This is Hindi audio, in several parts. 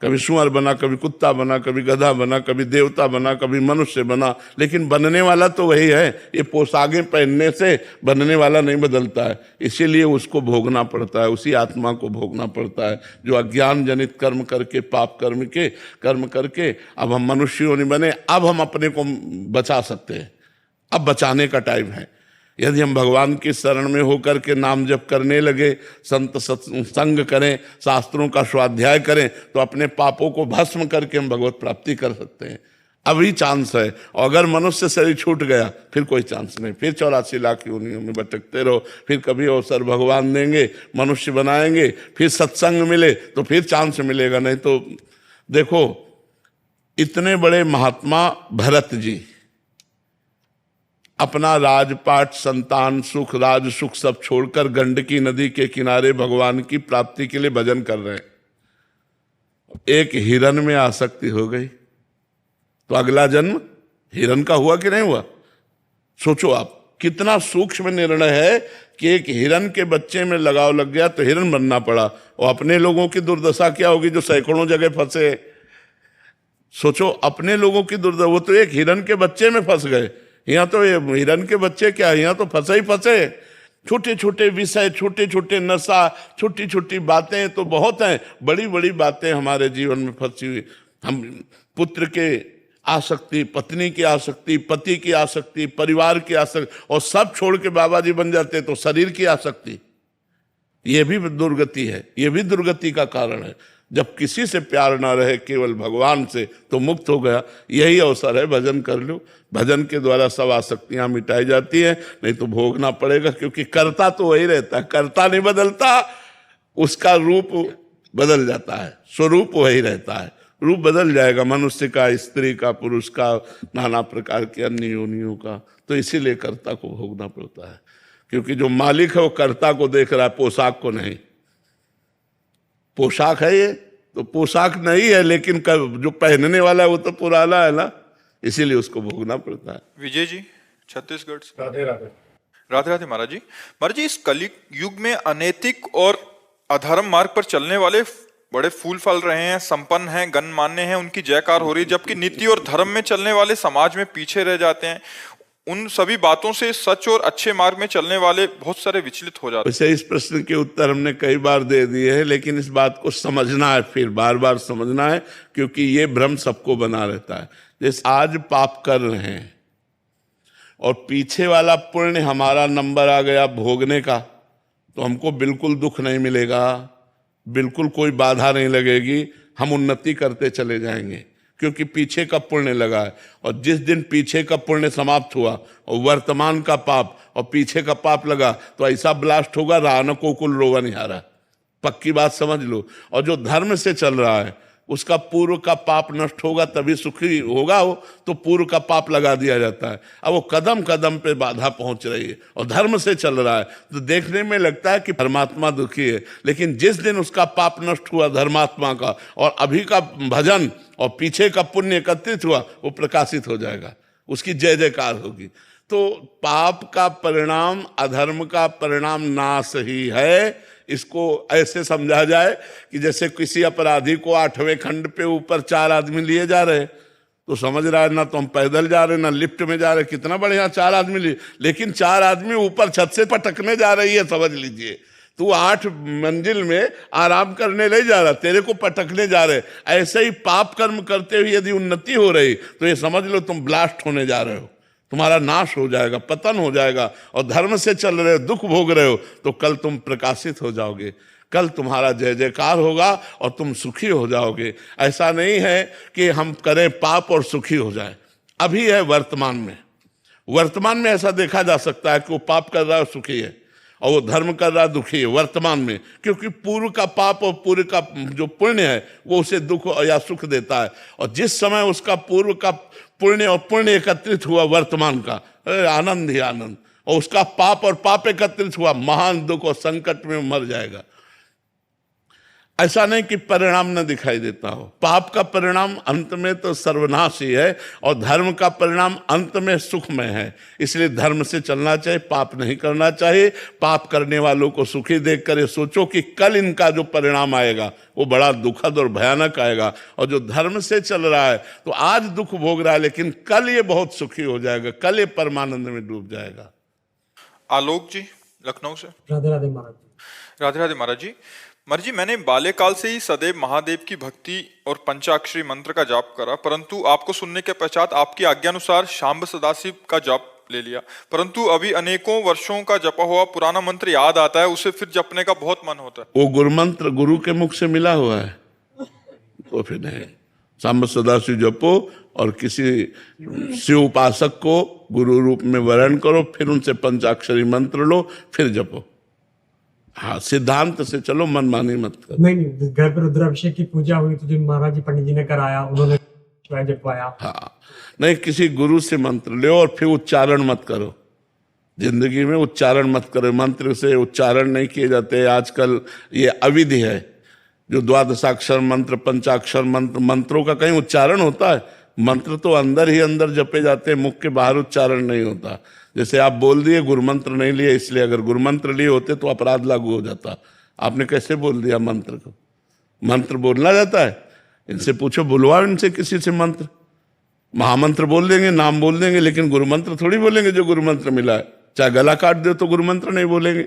कभी सुअर बना, कभी कुत्ता बना, कभी गधा बना, कभी देवता बना, कभी मनुष्य बना, लेकिन बनने वाला तो वही है। ये पोशाकें पहनने से बनने वाला नहीं बदलता है, इसीलिए उसको भोगना पड़ता है, उसी आत्मा को भोगना पड़ता है जो अज्ञान जनित कर्म करके, पाप कर्म करके अब हम मनुष्यों नहीं बने। अब हम अपने को बचा सकते हैं, अब बचाने का टाइम है। यदि हम भगवान की शरण में होकर के नाम जप करने लगे, संत सत्संग करें, शास्त्रों का स्वाध्याय करें, तो अपने पापों को भस्म करके हम भगवत प्राप्ति कर सकते हैं। अभी चांस है। और अगर मनुष्य शरीर छूट गया फिर कोई चांस नहीं, फिर 84 लाख योनियों में भटकते रहो। फिर कभी अवसर भगवान देंगे, मनुष्य बनाएंगे, फिर सत्संग मिले तो फिर चांस मिलेगा, नहीं तो देखो इतने बड़े महात्मा भरत जी अपना राजपाट, संतान सुख, राज सुख सब छोड़कर गंडकी नदी के किनारे भगवान की प्राप्ति के लिए भजन कर रहे हैं। एक हिरन में आसक्ति हो गई तो अगला जन्म हिरन का हुआ कि नहीं हुआ? सोचो आप, कितना सूक्ष्म निर्णय है कि एक हिरन के बच्चे में लगाव लग गया तो हिरन बनना पड़ा। और अपने लोगों की दुर्दशा क्या होगी जो सैकड़ों जगह फंसे। सोचो अपने लोगों की दुर्दशा, वो तो एक हिरन के बच्चे में फंस गए। यहाँ तो ये हिरन के बच्चे क्या, यहाँ तो फंसे ही फंसे। छोटे छोटे विषय, छोटे छोटे नशा, छोटी छोटी बातें तो बहुत हैं, बड़ी बड़ी बातें हमारे जीवन में फंसी हुई। हम पुत्र के आसक्ति, पत्नी की आसक्ति, पति की आसक्ति, परिवार की आसक्ति, और सब छोड़ के बाबा जी बन जाते तो शरीर की आसक्ति। ये भी दुर्गति है, ये भी दुर्गति का कारण है। जब किसी से प्यार ना रहे, केवल भगवान से, तो मुक्त हो गया। यही अवसर है, भजन कर लो। भजन के द्वारा सब आसक्तियां मिटाई जाती हैं, नहीं तो भोगना पड़ेगा, क्योंकि कर्ता तो वही रहता है, कर्ता नहीं बदलता, उसका रूप बदल जाता है, स्वरूप वही रहता है। रूप बदल जाएगा मनुष्य का, स्त्री का, पुरुष का, नाना प्रकार के अन्य योनियों का। तो इसीलिए कर्ता को भोगना पड़ता है, क्योंकि जो मालिक है वो कर्ता को देख रहा है, पोशाक को नहीं। पोशाक है ये तो पोशाक नहीं है, लेकिन जो पहनने वाला है वो तो पुराना है ना, इसीलिए उसको भोगना पड़ता है। विजय जी छत्तीसगढ़ से। राधे राधे। राधे राधे महाराज जी। महाराज जी, इस कलि युग में अनैतिक और अधर्म मार्ग पर चलने वाले बड़े फूल फल रहे हैं, संपन्न हैं, गणमान्य हैं, उनकी जयकार हो रही है, जबकि नीति और धर्म में चलने वाले समाज में पीछे रह जाते हैं। उन सभी बातों से सच और अच्छे मार्ग में चलने वाले बहुत सारे विचलित हो जाते हैं। वैसे इस प्रश्न के उत्तर हमने कई बार दे दिए हैं, लेकिन इस बात को समझना है, फिर बार बार समझना है, क्योंकि ये भ्रम सबको बना रहता है। जैसे आज पाप कर रहे हैं और पीछे वाला पुण्य हमारा नंबर आ गया भोगने का, तो हमको बिल्कुल दुख नहीं मिलेगा, बिल्कुल कोई बाधा नहीं लगेगी, हम उन्नति करते चले जाएंगे, क्योंकि पीछे का पुण्य लगा है। और जिस दिन पीछे का पुण्य समाप्त हुआ और वर्तमान का पाप और पीछे का पाप लगा, तो ऐसा ब्लास्ट होगा, रान को कुल रोवा नहीं आ रहा। पक्की बात समझ लो। और जो धर्म से चल रहा है उसका पूर्व का पाप नष्ट होगा, तभी सुखी होगा वो, तो पूर्व का पाप लगा दिया जाता है। अब वो कदम कदम पे बाधा पहुंच रही है और धर्म से चल रहा है, तो देखने में लगता है कि परमात्मा दुखी है, लेकिन जिस दिन उसका पाप नष्ट हुआ धर्मात्मा का, और अभी का भजन और पीछे का पुण्य एकत्रित हुआ, वो प्रकाशित हो जाएगा, उसकी जय जयकार होगी। तो पाप का परिणाम, अधर्म का परिणाम नाश ही है। इसको ऐसे समझा जाए कि जैसे किसी अपराधी को 8वें खंड पे ऊपर 4 आदमी लिए जा रहे हैं, तो समझ रहा है ना, तो हम पैदल जा रहे हैं ना लिफ्ट में जा रहे हैं, कितना बढ़िया 4 आदमी लिए, लेकिन 4 आदमी ऊपर छत से पटकने जा रही है, समझ लीजिए। तू 8 मंजिल में आराम करने नहीं जा रहा, तेरे को पटकने जा रहे। ऐसे ही पाप कर्म करते हुए यदि उन्नति हो रही, तो ये समझ लो तुम ब्लास्ट होने जा रहे हो, तुम्हारा नाश हो जाएगा, पतन हो जाएगा। और धर्म से चल रहे हो, दुख भोग रहे हो, तो कल तुम प्रकाशित हो जाओगे, कल तुम्हारा जय जयकार होगा और तुम सुखी हो जाओगे। ऐसा नहीं है कि हम करें पाप और सुखी हो जाए। अभी है वर्तमान में ऐसा देखा जा सकता है कि वो पाप कर रहा है सुखी है, और वो धर्म कर रहा है दुखी है वर्तमान में, क्योंकि पूर्व का पाप और पूर्व का जो पुण्य है वो उसे दुख या सुख देता है। और जिस समय उसका पूर्व का पुण्य और पुण्य एकत्रित हुआ वर्तमान का, आनंद ही आनंद, और उसका पाप और पाप एकत्रित हुआ, महान दुख और संकट में मर जाएगा। ऐसा नहीं कि परिणाम न दिखाई देता हो। पाप का परिणाम अंत में तो सर्वनाश ही है और धर्म का परिणाम अंत में सुखमय है। इसलिए धर्म से चलना चाहिए, पाप नहीं करना चाहिए। पाप करने वालों को सुखी देखकर ये सोचो कि कल इनका जो परिणाम आएगा वो बड़ा दुखद और भयानक आएगा। और जो धर्म से चल रहा है तो आज दुख भोग रहा है, लेकिन कल ये बहुत सुखी हो जाएगा, कल ये परमानंद में डूब जाएगा। आलोक जी लखनऊ से। राधे राधे महाराज जी। राधे राधे महाराज जी। महाराज जी, मैंने बाल्यकाल से ही सदैव महादेव की भक्ति और पंचाक्षरी मंत्र का जाप करा, परंतु आपको सुनने के पश्चात आपकी आज्ञानुसार शांब सदाशिव का जाप ले लिया, परंतु अभी अनेकों वर्षों का जपा हुआ पुराना मंत्र याद आता है, उसे फिर जपने का बहुत मन होता है। वो गुरु मंत्र गुरु के मुख से मिला हुआ है तो फिर नहीं, शांब सदाशिव जपो और किसी शिव उपासक को गुरु रूप में वर्ण करो, फिर उनसे पंचाक्षरी मंत्र लो, फिर जपो। हाँ, सिद्धांत से चलो, मनमानी मत करो। नहीं, घर पर रुद्राभिषेक की पूजा हुई तो जो महाराज जी पंडित जी ने कराया, उन्होंने जपवाया। हाँ, नहीं, किसी गुरु से मंत्र लो और फिर उच्चारण मत करो। जिंदगी में उच्चारण मत करो, मंत्र से उच्चारण नहीं किए जाते। आजकल ये अविधि है, जो द्वादशाक्षर मंत्र, पंचाक्षर मंत्र, मंत्रों का कहीं उच्चारण होता है? मंत्र तो अंदर ही अंदर जपे जाते हैं, मुख के बाहर उच्चारण नहीं होता। जैसे आप बोल दिए गुरु मंत्र नहीं लिए, इसलिए अगर गुरु मंत्र लिए होते तो अपराध लागू हो जाता। आपने कैसे बोल दिया मंत्र को? मंत्र बोलना जाता है? इनसे पूछो, बुलवाओ इनसे किसी से मंत्र। महामंत्र बोल देंगे, नाम बोल देंगे, लेकिन गुरु मंत्र थोड़ी बोलेंगे जो गुरु मंत्र मिला है। चाहे गला काट दो तो गुरु मंत्र नहीं बोलेंगे।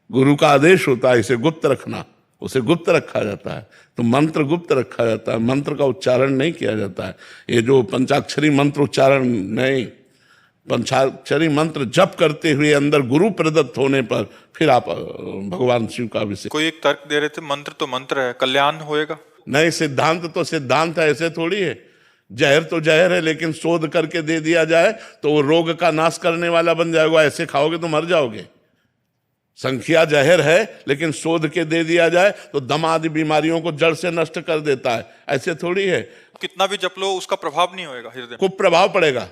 गुरु का आदेश होता है इसे गुप्त रखना, उसे गुप्त रखा जाता है। तो मंत्र गुप्त रखा जाता है, मंत्र का उच्चारण नहीं किया जाता है। ये जो पंचाक्षरी मंत्र उच्चारण नहीं, पंचाक्षरी मंत्र जप करते हुए अंदर गुरु प्रदत्त होने पर फिर आप भगवान शिव का अभिषेक। कोई एक तर्क दे रहे थे, मंत्र तो मंत्र है, कल्याण होएगा? नहीं, सिद्धांत तो सिद्धांत है, ऐसे थोड़ी है। जहर तो जहर है, लेकिन शोध करके दे दिया जाए तो वो रोग का नाश करने वाला बन जाएगा। ऐसे खाओगे तो मर जाओगे। संख्या जहर है, लेकिन शोध के दे दिया जाए तो दम आदि बीमारियों को जड़ से नष्ट कर देता है। ऐसे थोड़ी है। कितना भी जप लो उसका प्रभाव नहीं होएगा हृदय में? खूब प्रभाव पड़ेगा।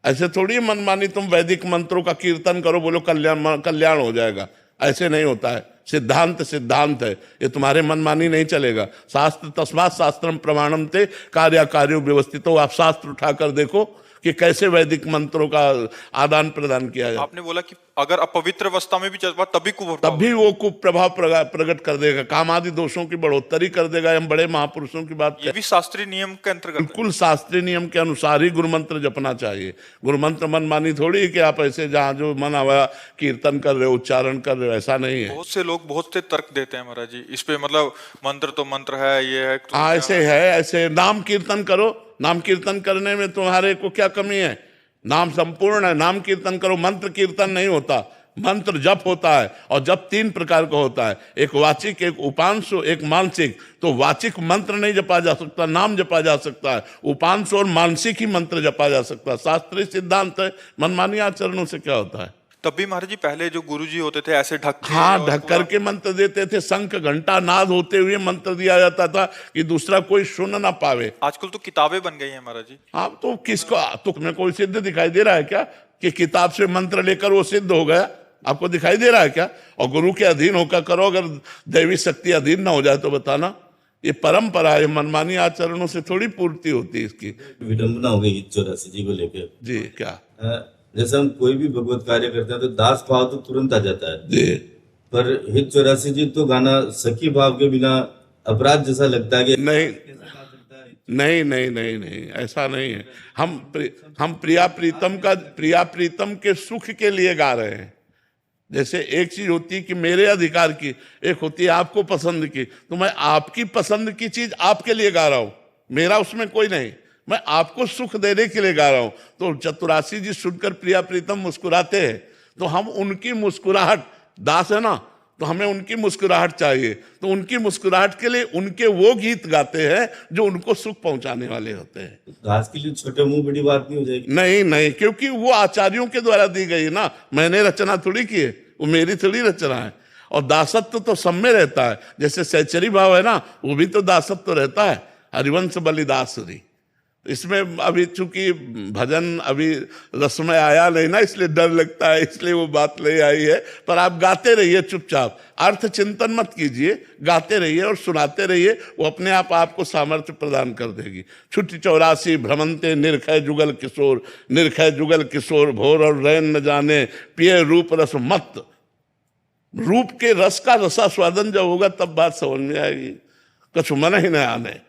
ऐसे थोड़ी मनमानी तुम वैदिक मंत्रों का कीर्तन करो, बोलो कल्याण हो जाएगा। ऐसे नहीं होता है। सिद्धांत सिद्धांत है, ये तुम्हारे मनमानी नहीं चलेगा। शास्त्र तस्मात् शास्त्रम प्रमाणम ते कार्याकार्यो व्यवस्थितो। आप शास्त्र उठाकर देखो कि कैसे वैदिक मंत्रों का आदान प्रदान किया जाए। आपने बोला कि अगर अपवित्र अवस्था में भी जज्बा तभी तभी वो कुप्रभाव प्रकट कर देगा, काम आदि दोषों की बढ़ोतरी कर देगा। हम बड़े महापुरुषों की बात ये भी शास्त्रीय नियम के अंतर्गत? बिल्कुल शास्त्रीय नियम के अनुसार ही गुरु मंत्र जपना चाहिए। गुरु मंत्र मनमानी थोड़ी है कि आप ऐसे जहाँ जो मन आया कीर्तन कर रहे हो, उच्चारण कर रहे हो, ऐसा नहीं है। बहुत से लोग बहुत से तर्क देते हैं महाराज जी इस पे, मतलब मंत्र तो मंत्र है, ये है तो हाँ, ऐसे है। ऐसे नाम कीर्तन करो, नाम कीर्तन करने में तुम्हारे को क्या कमी है? नाम संपूर्ण है, नाम कीर्तन करो। मंत्र कीर्तन नहीं होता, मंत्र जप होता है। और जप तीन प्रकार का होता है, एक वाचिक, एक उपांशु, एक मानसिक। तो वाचिक मंत्र नहीं जपा जा सकता, नाम जपा जा सकता है। उपांशु और मानसिक ही मंत्र जपा जा सकता है। शास्त्रीय सिद्धांत है। मनमानी आचरणों से क्या होता है? तब भी महाराज जी पहले जो गुरुजी होते थे ऐसे ढक के, हाँ, ढक करके मंत्र देते थे। शंख घंटा नाद होते हुए मंत्र दिया जाता था कि दूसरा कोई सुन ना पावे। आजकल तो किताबें बन गई हैं महाराज जी। हाँ, तो किसको, तुम्हें कोई सिद्ध दिखाई दे रहा है क्या कि किताब से मंत्र लेकर वो सिद्ध हो गया? आपको दिखाई दे रहा है क्या? और गुरु के अधीन होकर करो, अगर दैवी शक्ति अधीन ना हो जाए तो बताना। ये परंपरा है, मनमानी आचरणों से थोड़ी पूर्ति होती है इसकी। विडंबना हो गई 84 जी को लेकर। जी, क्या? जैसे हम कोई भी भगवत कार्य करते हैं तो दास भाव तो तुरंत आ जाता है जी, पर हित 84 जी तो गाना सखी भाव के बिना अपराध जैसा लगता है कि नहीं नहीं नहीं नहीं नहीं, ऐसा नहीं है। हम प्रिया प्रीतम के सुख के लिए गा रहे हैं। जैसे एक चीज होती है कि मेरे अधिकार की, एक होती है आपको पसंद की। तो मैं आपकी पसंद की चीज आपके लिए गा रहा हूं, मेरा उसमें कोई नहीं, मैं आपको सुख देने के लिए गा रहा हूं। तो चतुरासी जी सुनकर प्रिया प्रीतम मुस्कुराते हैं, तो हम उनकी मुस्कुराहट, दास है ना, तो हमें उनकी मुस्कुराहट चाहिए। तो उनकी मुस्कुराहट के लिए उनके वो गीत गाते हैं जो उनको सुख पहुंचाने वाले होते हैं। दास के लिए छोटे मुंह बड़ी बात नहीं हो जाएगी? नहीं नहीं, क्योंकि वो आचार्यों के द्वारा दी गई ना, मैंने रचना थोड़ी की है, वो मेरी थोड़ी रचना है। और दासत्व तो सब में रहता है। जैसे सहचरी भाव है ना, वो भी तो दासत्व रहता है। हरिवंश बलिदासुरी, इसमें अभी चूंकि भजन अभी रस में आया नहीं ना, इसलिए डर लगता है, इसलिए वो बात नहीं आई है। पर आप गाते रहिए चुपचाप, अर्थ चिंतन मत कीजिए, गाते रहिए और सुनाते रहिए, वो अपने आप आपको सामर्थ्य प्रदान कर देगी। छुट्टी 84 भ्रमंते निरखय जुगल किशोर, निरखय जुगल किशोर भोर और रैन न जाने, पिए रूप रस मत। रूप के रस का रसास्वादन जब होगा तब बात समझ में आएगी। कुछ मन ही न आने।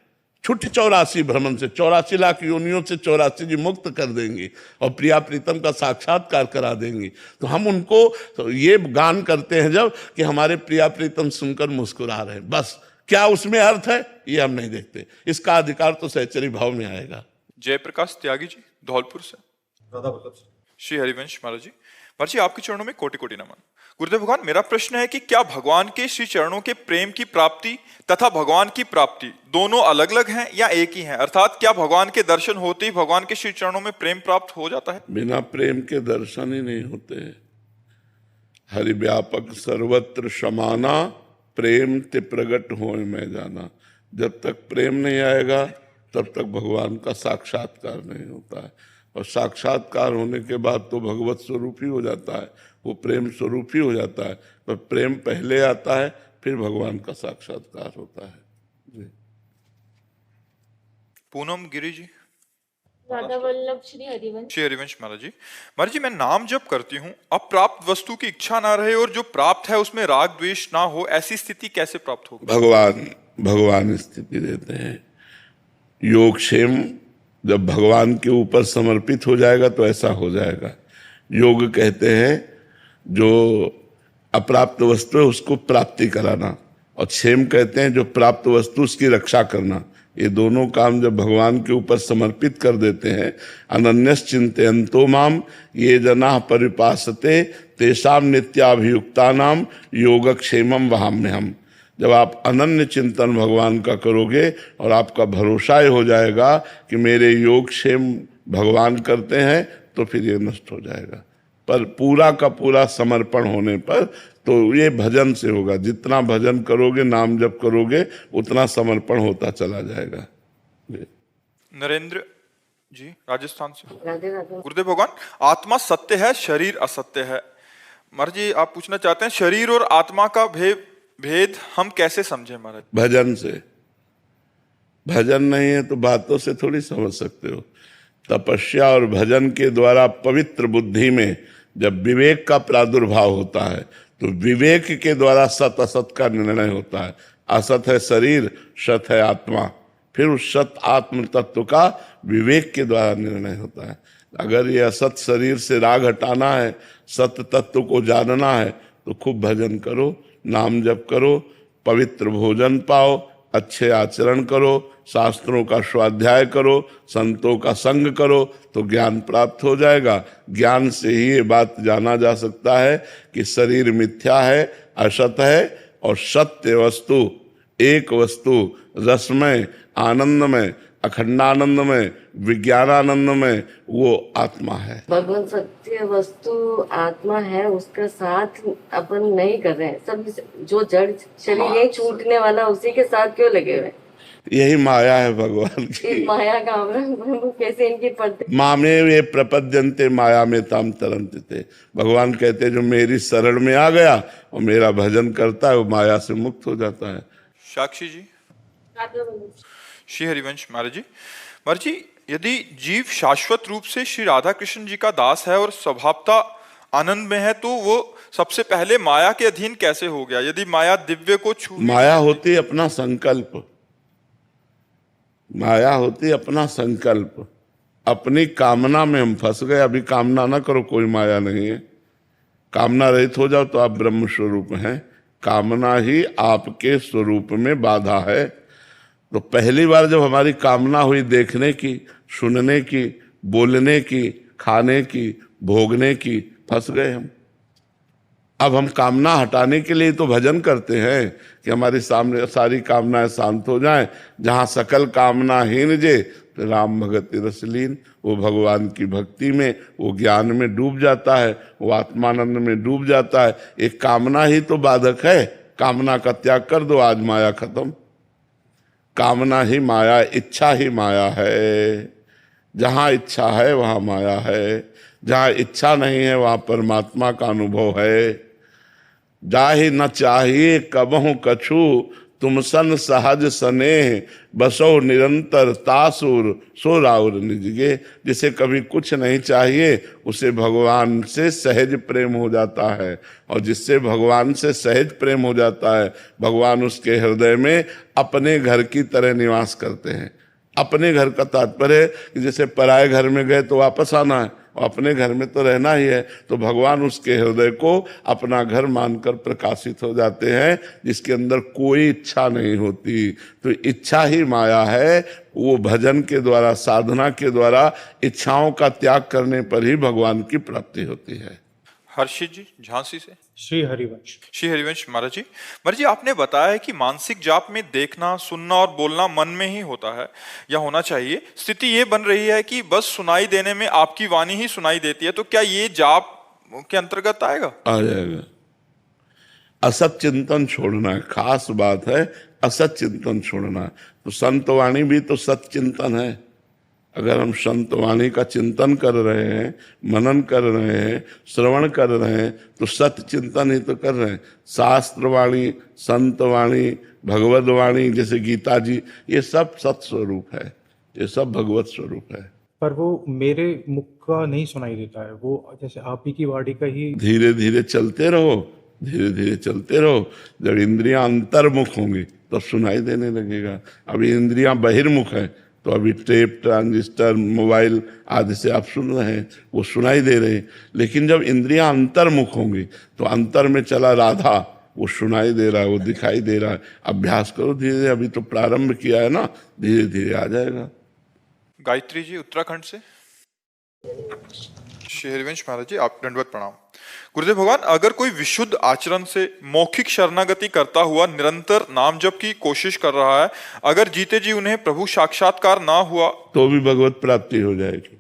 छुट्टी 84 भ्रमण से, 84 लाख योनियों से 84 जी मुक्त कर देंगी और प्रिया प्रीतम का साक्षात्कार करा देंगी। तो हम उनको तो ये गान करते हैं जब कि हमारे प्रिया प्रीतम सुनकर मुस्कुरा रहे हैं, बस। क्या उसमें अर्थ है ये हम नहीं देखते। इसका अधिकार तो सहचरी भाव में आएगा। जयप्रकाश त्यागी जी धौलपुर से। श्री हरिवंश महाराज जी, महाराज जी आपके चरणों में कोटि कोटि नमन। गुरुदेव भगवान, मेरा प्रश्न है कि क्या भगवान के श्री चरणों के प्रेम की प्राप्ति तथा भगवान की प्राप्ति दोनों अलग अलग हैं या एक ही हैं? अर्थात क्या भगवान के दर्शन होते ही भगवान के श्री चरणों में प्रेम प्राप्त हो जाता है? बिना प्रेम के दर्शन ही नहीं होते हैं। हरि व्यापक सर्वत्र समाना, प्रेम ते प्रगट होए मैं जाना। जब तक प्रेम नहीं आएगा तब तक भगवान का साक्षात्कार नहीं होता है, और साक्षात्कार होने के बाद तो भगवत स्वरूप ही हो जाता है, वो प्रेम स्वरूप ही हो जाता है। पर प्रेम पहले आता है, फिर भगवान का साक्षात्कार होता है। जी। पूनम गिरी जी। राधा वल्लभ श्री हरिवंश। श्री हरिवंश महाराज जी, महाराज जी मैं नाम जप करती हूँ, अब प्राप्त वस्तु की इच्छा ना रहे और जो प्राप्त है उसमें राग द्वेष ना हो, ऐसी स्थिति कैसे प्राप्त होगी? भगवान स्थिति देते हैं। योगक्षेम जब भगवान के ऊपर समर्पित हो जाएगा तो ऐसा हो जाएगा। योग कहते हैं जो अप्राप्त वस्तु है उसको प्राप्ति कराना, और क्षेम कहते हैं जो प्राप्त वस्तु उसकी रक्षा करना। ये दोनों काम जब भगवान के ऊपर समर्पित कर देते हैं, अनन्यस चिंतयन्तो माम ये जना परिपासते तेषाम नित्याभियुक्तानाम योगक्षेमम वहाम्यहम्। जब आप अनन्य चिंतन भगवान का करोगे और आपका भरोसा हो जाएगा कि मेरे योगक्षेम भगवान करते हैं, तो फिर ये नष्ट हो जाएगा। पर पूरा का पूरा समर्पण होने पर तो ये भजन से होगा। जितना भजन करोगे, नाम जप करोगे, उतना समर्पण होता चला जाएगा। नरेंद्र जी राजस्थान से। राधे राधे। गुरुदेव भगवान, आत्मा सत्य है, शरीर असत्य है। महाराज जी आप पूछना चाहते हैं शरीर और आत्मा का भेद हम कैसे समझे? महाराज भजन से। भजन नहीं है तो बातों से थोड़ी समझ सकते हो। तपस्या और भजन के द्वारा पवित्र बुद्धि में जब विवेक का प्रादुर्भाव होता है तो विवेक के द्वारा सत असत का निर्णय होता है। असत है शरीर, सत है आत्मा, फिर उस सत आत्म तत्व का विवेक के द्वारा निर्णय होता है। अगर ये असत शरीर से राग हटाना है, सत तत्व को जानना है, तो खूब भजन करो, नाम जप करो, पवित्र भोजन पाओ, अच्छे आचरण करो, शास्त्रों का स्वाध्याय करो, संतों का संग करो, तो ज्ञान प्राप्त हो जाएगा। ज्ञान से ही ये बात जाना जा सकता है कि शरीर मिथ्या है, असत है, और सत्य वस्तु, एक वस्तु, रसमय, आनंदमय, अखंडानंदमय, विज्ञानानंदमय, वो आत्मा है। भगवान सत्य वस्तु आत्मा है, उसका साथ अपन नहीं कर रहे हैं। सब जो जड़ शरीर है छूटने वाला, उसी के साथ क्यों लगे हुए? यही माया है भगवान की। माया का आवरण कैसे इनकी पड़ते? मामे वे प्रपद्यन्ते माया में ताम तरंते थे। भगवान कहते हैं जो मेरी शरण में आ गया और मेरा भजन करता है वो माया से मुक्त हो जाता है। साक्षी जी। राधे वल्लभ। श्री हरिवंश महाराज जी, महाराज जी यदि जीव शाश्वत रूप से श्री राधा कृष्ण जी का दास है और स्वभावता आनंद में है, तो वो सबसे पहले माया के अधीन कैसे हो गया? यदि माया दिव्य को छू, माया होती अपना संकल्प, माया होती अपना संकल्प। अपनी कामना में हम फंस गए। अभी कामना ना करो, कोई माया नहीं है। कामना रहित हो जाओ तो आप ब्रह्म स्वरूप हैं। कामना ही आपके स्वरूप में बाधा है। तो पहली बार जब हमारी कामना हुई देखने की, सुनने की, बोलने की, खाने की, भोगने की, फंस गए हम। अब हम कामना हटाने के लिए तो भजन करते हैं कि हमारी सामने सारी कामनाएं शांत हो जाएं। जहाँ सकल कामनाहीन जे राम भगति रसलीन, वो भगवान की भक्ति में, वो ज्ञान में डूब जाता है, वो आत्मानंद में डूब जाता है। एक कामना ही तो बाधक है। कामना का त्याग कर दो, आज माया खत्म। कामना ही माया, इच्छा ही माया है। जहाँ इच्छा है वहाँ माया है, जहाँ इच्छा नहीं है वहाँ परमात्मा का अनुभव है। जाहि न चाहिए कबहु कछु, तुम सन सहज स्नेह, बसो निरंतर तासुर सो राउर निजगे। जिसे कभी कुछ नहीं चाहिए उसे भगवान से सहज प्रेम हो जाता है, और जिससे भगवान से सहज प्रेम हो जाता है भगवान उसके हृदय में अपने घर की तरह निवास करते हैं। अपने घर का तात्पर्य है कि जैसे पराये घर में गए तो वापस आना है, और अपने घर में तो रहना ही है। तो भगवान उसके हृदय को अपना घर मानकर प्रकाशित हो जाते हैं, जिसके अंदर कोई इच्छा नहीं होती। तो इच्छा ही माया है। वो भजन के द्वारा, साधना के द्वारा इच्छाओं का त्याग करने पर ही भगवान की प्राप्ति होती है। हर्षित जी झांसी से। श्री हरिवंश। श्री हरिवंश महाराज जी आपने बताया है कि मानसिक जाप में देखना, सुनना और बोलना मन में ही होता है या होना चाहिए। स्थिति ये बन रही है कि बस सुनाई देने में आपकी वाणी ही सुनाई देती है, तो क्या ये जाप के अंतर्गत आएगा? आ जाएगा। असत चिंतन छोड़ना है, खास बात है। असत चिंतन छोड़ना है। तो संत वाणी भी तो सत चिंतन है। अगर हम संत वाणी का चिंतन कर रहे हैं, मनन कर रहे हैं, श्रवण कर रहे हैं, तो सत्य चिंतन ही तो कर रहे हैं। शास्त्र वाणी, संत वाणी, भगवत वाणी, जैसे गीता जी, ये सब सत स्वरूप है, ये सब भगवत स्वरूप है। पर वो मेरे मुख का नहीं सुनाई देता है, वो जैसे आप ही की वाणी का ही। धीरे धीरे चलते रहो, धीरे धीरे चलते रहो। जब इंद्रियां अंतर्मुख होंगी तब सुनाई देने लगेगा। अभी इंद्रियां बहिर्मुख है, तो अभी टेप, ट्रांजिस्टर, मोबाइल आदि से आप सुन रहे हैं, वो सुनाई दे रहे हैं। लेकिन जब इंद्रियां अंतर्मुख होंगी तो अंतर में चला राधा, वो सुनाई दे रहा है, वो दिखाई दे रहा है। अभ्यास करो धीरे धीरे, अभी तो प्रारंभ किया है ना, धीरे धीरे आ जाएगा। गायत्री जी उत्तराखंड से। श्री हरिवंश महाराज जी आप दंडवत प्रणाम। गुरुदेव भगवान, अगर कोई विशुद्ध आचरण से मौखिक शरणागति करता हुआ निरंतर नाम जप की कोशिश कर रहा है, अगर जीते जी उन्हें प्रभु साक्षात्कार ना हुआ तो भी भगवत प्राप्ति हो जाएगी।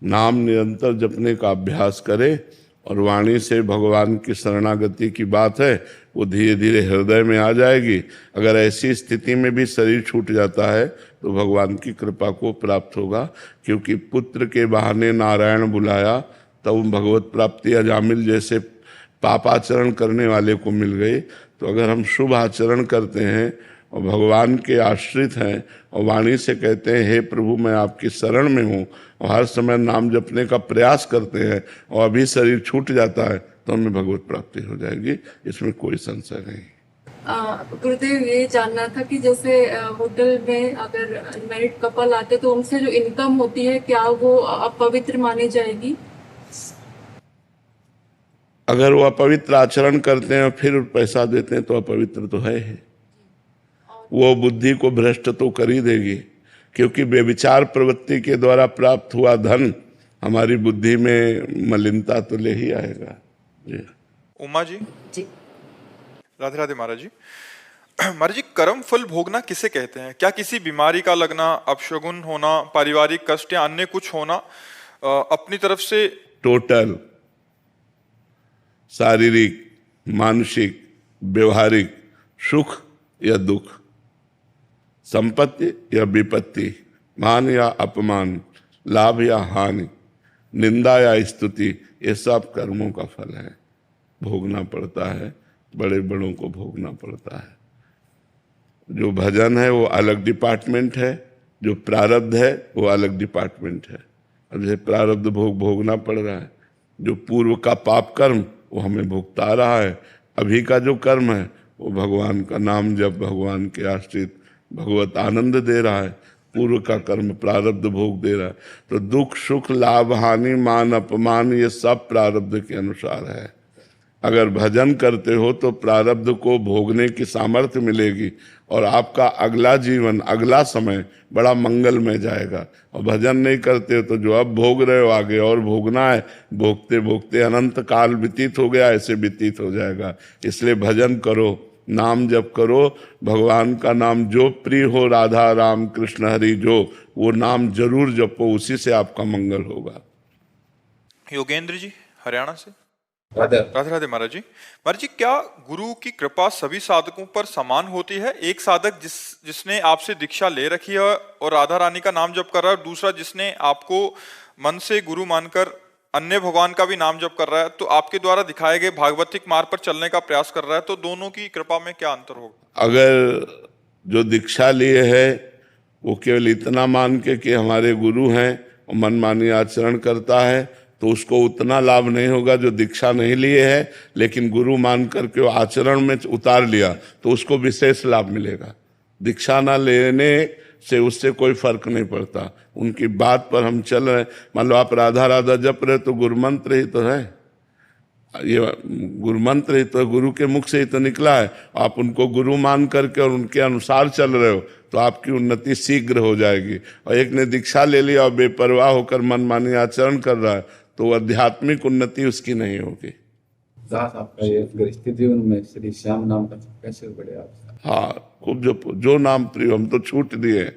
नाम निरंतर जपने का अभ्यास करे, और वाणी से भगवान की शरणागति की बात है, वो धीरे धीरे हृदय में आ जाएगी। अगर ऐसी स्थिति में भी शरीर छूट जाता है तो भगवान की कृपा को प्राप्त होगा, क्योंकि पुत्र के बहाने नारायण बुलाया तब भगवत प्राप्ति अजामिल जैसे पापाचरण करने वाले को मिल गई। तो अगर हम शुभ आचरण करते हैं और भगवान के आश्रित हैं और वाणी से कहते हैं हे प्रभु मैं आपकी शरण में हूँ, और हर समय नाम जपने का प्रयास करते हैं, और अभी शरीर छूट जाता है, तो हमें भगवत प्राप्ति हो जाएगी, इसमें कोई संशय नहीं। गुरुदेव ये जानना था कि जैसे होटल में अगर मैरिड कपल आते तो उनसे जो इनकम होती है क्या वो अपवित्र मानी जाएगी? अगर वो अपवित्र आचरण करते हैं और फिर पैसा देते हैं तो अपवित्र तो है ही। वो बुद्धि को भ्रष्ट तो कर ही देगी, क्योंकि बेविचार प्रवृत्ति के द्वारा प्राप्त हुआ धन हमारी बुद्धि में मलिनता तो ले ही आएगा। जी उमा जी। जी राधे राधे महाराज जी। महाराज जी कर्म फल भोगना किसे कहते हैं? क्या किसी बीमारी का लगना, अपशगुन होना, पारिवारिक कष्ट या अन्य कुछ होना अपनी तरफ से? टोटल शारीरिक, मानसिक, व्यवहारिक, सुख या दुख, संपत्ति या विपत्ति, मान या अपमान, लाभ या हानि, निंदा या स्तुति, ये सब कर्मों का फल है। भोगना पड़ता है, बड़े बड़ों को भोगना पड़ता है। जो भजन है वो अलग डिपार्टमेंट है, जो प्रारब्ध है वो अलग डिपार्टमेंट है। अब जैसे प्रारब्ध भोग भोगना पड़ रहा है, जो पूर्व का पाप कर्म वो हमें भुगता रहा है, अभी का जो कर्म है वो भगवान का नाम जब भगवान के आश्रित भगवत आनंद दे रहा है, पूर्व का कर्म प्रारब्ध भोग दे रहा है। तो दुख सुख लाभ हानि मान अपमान ये सब प्रारब्ध के अनुसार है। अगर भजन करते हो तो प्रारब्ध को भोगने की सामर्थ्य मिलेगी, और आपका अगला जीवन, अगला समय बड़ा मंगलमय जाएगा। और भजन नहीं करते हो तो जो अब भोग रहे हो आगे और भोगना है, भोगते भोगते अनंत काल व्यतीत हो गया, ऐसे व्यतीत हो जाएगा। इसलिए भजन करो, नाम जप करो, भगवान का नाम जो प्रिय हो, राधा राम कृष्ण हरि जो, वो नाम जरूर जपो, उसी से आपका मंगल होगा। योगेंद्र जी हरियाणा से। राधे राधे महाराज जी। महाराज जी, क्या गुरु की कृपा सभी साधकों पर समान होती है? एक साधक जिसने आपसे दीक्षा ले रखी है और राधा रानी का नाम जप कर रहा है, और दूसरा जिसने आपको मन से गुरु मानकर अन्य भगवान का भी नाम जप कर रहा है, तो आपके द्वारा दिखाए गए भागवतिक मार्ग पर चलने का प्रयास कर रहा है, तो दोनों की कृपा में क्या अंतर होगा? अगर जो दीक्षा लिए है वो केवल इतना मान के कि हमारे गुरु हैं और मनमानी आचरण करता है, तो उसको उतना लाभ नहीं होगा। जो दीक्षा नहीं लिए है लेकिन गुरु मान करके वो आचरण में उतार लिया, तो उसको विशेष लाभ मिलेगा। दीक्षा ना लेने से उससे कोई फर्क नहीं पड़ता। उनकी बात पर हम चल रहे, मान लो आप राधा राधा जप रहे तो गुरु मंत्र ही तो है, ये गुरु मंत्र ही तो गुरु के मुख से ही तो निकला है। आप उनको गुरु मान करके और उनके अनुसार चल रहे हो तो आपकी उन्नति शीघ्र हो जाएगी। और एक ने दीक्षा ले लिया और बेपरवाह होकर मनमानी आचरण कर रहा है, तो आध्यात्मिक उन्नति उसकी नहीं होगी। दास, आपका ये गृहस्थी जीवन में श्री श्याम नाम का कैसे बढ़े आप? हाँ, खूब जपो, जो नाम प्रिय हो, हम तो छूट दिए,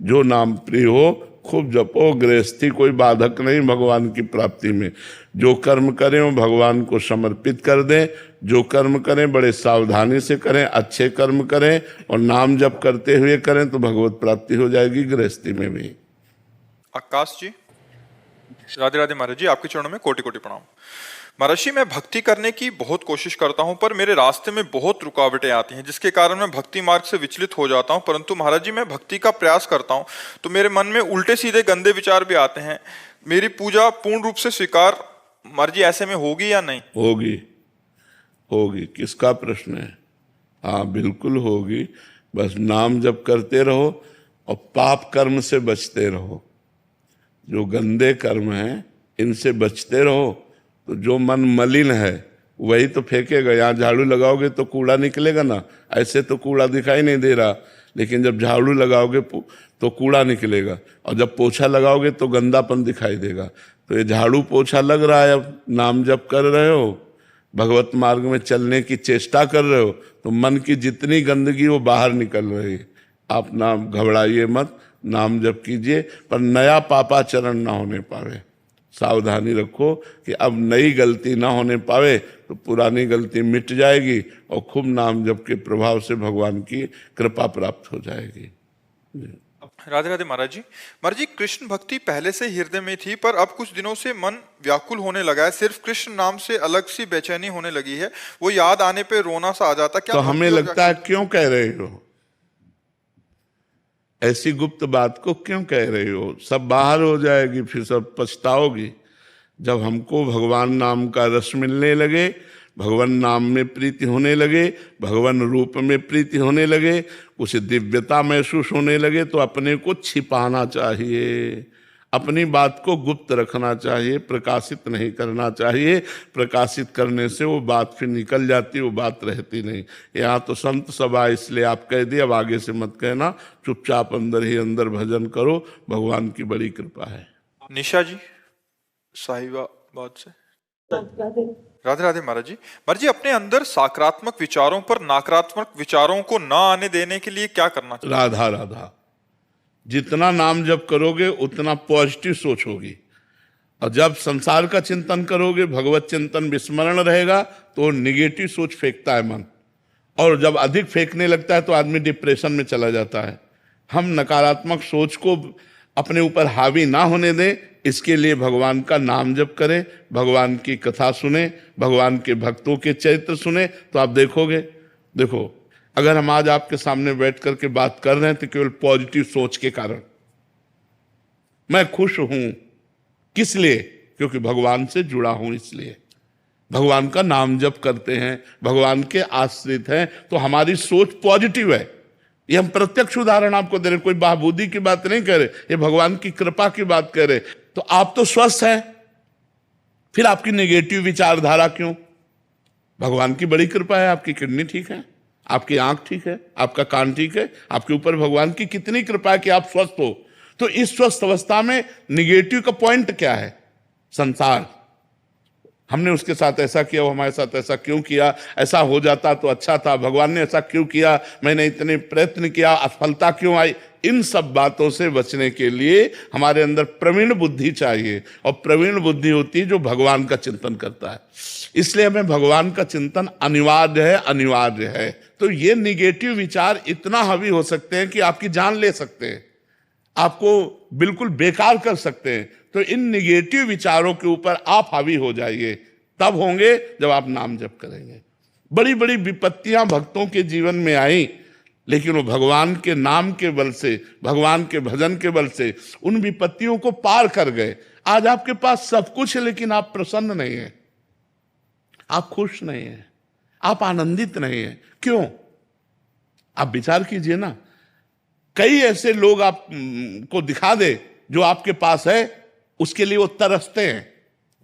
जो नाम प्रिय हो खूब जपो। गृहस्थी कोई बाधक नहीं भगवान की प्राप्ति में। जो कर्म करें वो भगवान को समर्पित कर दें, जो कर्म करें बड़े सावधानी से करें, अच्छे कर्म करें और नाम जप करते हुए करें तो भगवत प्राप्ति हो जाएगी गृहस्थी में भी। आकाश जी, राधे राधे महाराज जी, आपके चरणों में कोटि कोटि प्रणाम। महाराज जी, मैं भक्ति करने की बहुत कोशिश करता हूं, पर मेरे रास्ते में बहुत रुकावटें आती हैं, जिसके कारण मैं भक्ति मार्ग से विचलित हो जाता हूं। परंतु महाराज जी, मैं भक्ति का प्रयास करता हूं तो मेरे मन में उल्टे सीधे गंदे विचार भी आते हैं। मेरी पूजा पूर्ण रूप से स्वीकार महाराज जी ऐसे में होगी या नहीं? होगी, होगी, किसका प्रश्न है? हाँ, बिल्कुल होगी। बस नाम जप करते रहो और पाप कर्म से बचते रहो। जो गंदे कर्म हैं इनसे बचते रहो, तो जो मन मलिन है वही तो फेंकेगा। यहाँ झाड़ू लगाओगे तो कूड़ा निकलेगा ना, ऐसे तो कूड़ा दिखाई नहीं दे रहा, लेकिन जब झाड़ू लगाओगे तो कूड़ा निकलेगा, और जब पोछा लगाओगे तो गंदापन दिखाई देगा। तो ये झाड़ू पोछा लग रहा है, अब नाम जप कर रहे हो, भगवत मार्ग में चलने की चेष्टा कर रहे हो, तो मन की जितनी गंदगी वो बाहर निकल रही है। आप ना घबराइए मत, नाम जप कीजिए, पर नया पापाचरण ना होने पावे। सावधानी रखो कि अब नई गलती ना होने पावे, तो पुरानी गलती मिट जाएगी और खूब नाम जप के प्रभाव से भगवान की कृपा प्राप्त हो जाएगी। राधे राधे महाराज जी। महाराज जी, कृष्ण भक्ति पहले से हृदय में थी, पर अब कुछ दिनों से मन व्याकुल होने लगा है। सिर्फ कृष्ण नाम से अलग सी बेचैनी होने लगी है, वो याद आने पे रोना सा आ जाता। क्या तो हमें लगता है क्यों कह रहे हो ऐसी गुप्त बात को, क्यों कह रहे हो? सब बाहर हो जाएगी, फिर सब पछताओगी। जब हमको भगवान नाम का रस मिलने लगे, भगवान नाम में प्रीति होने लगे, भगवान रूप में प्रीति होने लगे, कुछ दिव्यता महसूस होने लगे, तो अपने को छिपाना चाहिए, अपनी बात को गुप्त रखना चाहिए, प्रकाशित नहीं करना चाहिए। प्रकाशित करने से वो बात फिर निकल जाती, वो बात रहती नहीं। यहाँ तो संत सभा, इसलिए आप कह दिए, अब आगे से मत कहना, चुपचाप अंदर ही अंदर भजन करो, भगवान की बड़ी कृपा है। निशा जी साहिबाबाद से, राधे राधे महाराज जी। महाराज जी, अपने अंदर सकारात्मक विचारों पर नकारात्मक विचारों को न आने देने के लिए क्या करना चाहिए? राधा राधा, जितना नाम जप करोगे उतना पॉजिटिव सोच होगी, और जब संसार का चिंतन करोगे, भगवत चिंतन विस्मरण रहेगा, तो निगेटिव सोच फेंकता है मन, और जब अधिक फेंकने लगता है तो आदमी डिप्रेशन में चला जाता है। हम नकारात्मक सोच को अपने ऊपर हावी ना होने दें, इसके लिए भगवान का नाम जप करें, भगवान की कथा सुने, भगवान के भक्तों के चरित्र सुने, तो आप देखोगे। देखो, अगर हम आज आपके सामने बैठ करके बात कर रहे हैं तो केवल पॉजिटिव सोच के कारण। मैं खुश हूं, किस लिए? क्योंकि भगवान से जुड़ा हूं, इसलिए भगवान का नाम जप करते हैं, भगवान के आश्रित हैं, तो हमारी सोच पॉजिटिव है। ये हम प्रत्यक्ष उदाहरण आपको दे रहे, कोई बहाबूदी की बात नहीं कर रहे, ये भगवान की कृपा की बात कर रहे। तो आप तो स्वस्थ हैं, फिर आपकी नेगेटिव विचारधारा क्यों? भगवान की बड़ी कृपा है, आपकी किडनी ठीक है, आपकी आंख ठीक है, आपका कान ठीक है, आपके ऊपर भगवान की कितनी कृपा है कि आप स्वस्थ हो। तो इस स्वस्थ अवस्था में निगेटिव का पॉइंट क्या है? संसार, हमने उसके साथ ऐसा किया, वो हमारे साथ ऐसा क्यों किया, ऐसा हो जाता तो अच्छा था, भगवान ने ऐसा क्यों किया, मैंने इतने प्रयत्न किया, असफलता क्यों आई। इन सब बातों से बचने के लिए हमारे अंदर प्रवीण बुद्धि चाहिए, और प्रवीण बुद्धि होती है जो भगवान का चिंतन करता है। इसलिए हमें भगवान का चिंतन अनिवार्य है। तो ये निगेटिव विचार इतना हावी हो सकते हैं कि आपकी जान ले सकते हैं, आपको बिल्कुल बेकार कर सकते हैं। तो इन निगेटिव विचारों के ऊपर आप हावी हो जाइए, तब होंगे जब आप नाम जप करेंगे। बड़ी बड़ी विपत्तियां भक्तों के जीवन में आई, लेकिन वो भगवान के नाम के बल से, भगवान के भजन के बल से उन विपत्तियों को पार कर गए। आज आपके पास सब कुछ है, लेकिन आप प्रसन्न नहीं हैं, आप खुश नहीं हैं, आप आनंदित नहीं हैं। क्यों? आप विचार कीजिए ना। कई ऐसे लोग आप को दिखा दे जो आपके पास है, उसके लिए वो तरसते हैं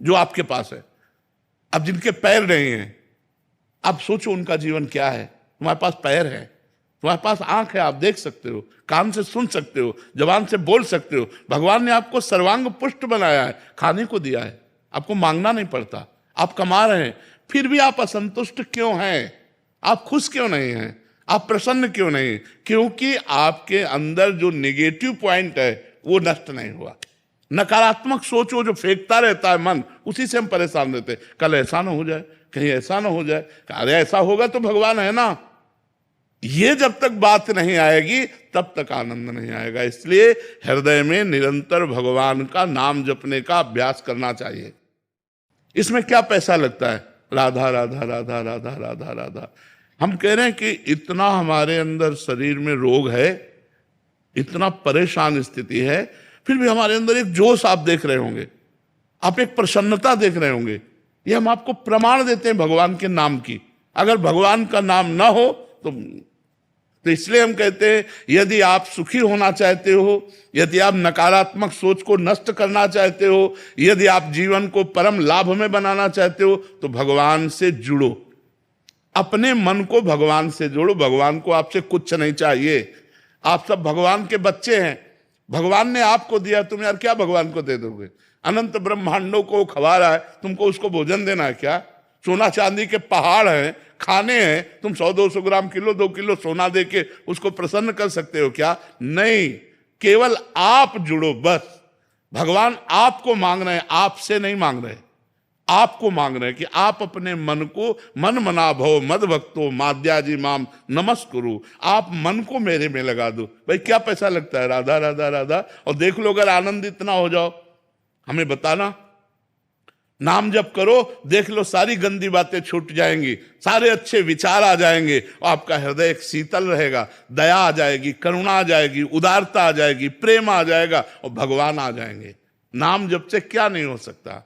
जो आपके पास है। अब जिनके पैर नहीं हैं, आप सोचो उनका जीवन क्या है। तुम्हारे पास पैर है, तुम्हारे पास आंख है, आप देख सकते हो, कान से सुन सकते हो, जबान से बोल सकते हो। भगवान ने आपको सर्वांग पुष्ट बनाया है, खाने को दिया है, आपको मांगना नहीं पड़ता, आप कमा रहे हैं। फिर भी आप असंतुष्ट क्यों हैं? आप खुश क्यों नहीं हैं? आप प्रसन्न क्यों नहीं? क्योंकि आपके अंदर जो नेगेटिव पॉइंट है वो नष्ट नहीं हुआ। नकारात्मक सोच वो जो फेंकता रहता है मन, उसी से हम परेशान रहते हैं। कल ऐसा ना हो जाए, कहीं ऐसा ना हो जाए, अरे ऐसा होगा तो भगवान है ना। ये जब तक बात नहीं आएगी तब तक आनंद नहीं आएगा। इसलिए हृदय में निरंतर भगवान का नाम जपने का अभ्यास करना चाहिए। इसमें क्या पैसा लगता है? राधा राधा राधा राधा राधा राधा। हम कह रहे हैं कि इतना हमारे अंदर शरीर में रोग है, इतना परेशान स्थिति है, फिर भी हमारे अंदर एक जोश आप देख रहे होंगे, आप एक प्रसन्नता देख रहे होंगे। ये हम आपको प्रमाण देते हैं भगवान के नाम की। अगर भगवान का नाम ना हो तो इसलिए हम कहते हैं, यदि आप सुखी होना चाहते हो, यदि आप नकारात्मक सोच को नष्ट करना चाहते हो, यदि आप जीवन को परम लाभ में बनाना चाहते हो, तो भगवान से जुड़ो, अपने मन को भगवान से जोड़ो। भगवान को आपसे कुछ नहीं चाहिए, आप सब भगवान के बच्चे हैं। भगवान ने आपको दिया, तुम यार क्या भगवान को दे दोगे? अनंत ब्रह्मांडों को खवा रहा है, तुमको उसको भोजन देना है क्या? सोना चांदी के पहाड़ हैं, खाने हैं, तुम 100-200 ग्राम, किलो 2 किलो सोना दे के उसको प्रसन्न कर सकते हो क्या? नहीं, केवल आप जुड़ो बस। भगवान आपको मांग रहे हैं, आपसे नहीं मांग रहे, आपको मांग रहे हैं कि आप अपने मन को मन मना भव मद भक्तो माद्याजी माम नमस्कुरु। आप मन को मेरे में लगा दो। भाई क्या पैसा लगता है? राधा राधा राधा। और देख लो, अगर आनंदित ना हो जाओ, हमें बताना। नाम जप करो, देख लो सारी गंदी बातें छूट जाएंगी, सारे अच्छे विचार आ जाएंगे, और आपका हृदय एक शीतल रहेगा, दया आ जाएगी, करुणा आ जाएगी, उदारता आ जाएगी, प्रेम आ जाएगा, और भगवान आ जाएंगे। नाम जप से क्या नहीं हो सकता।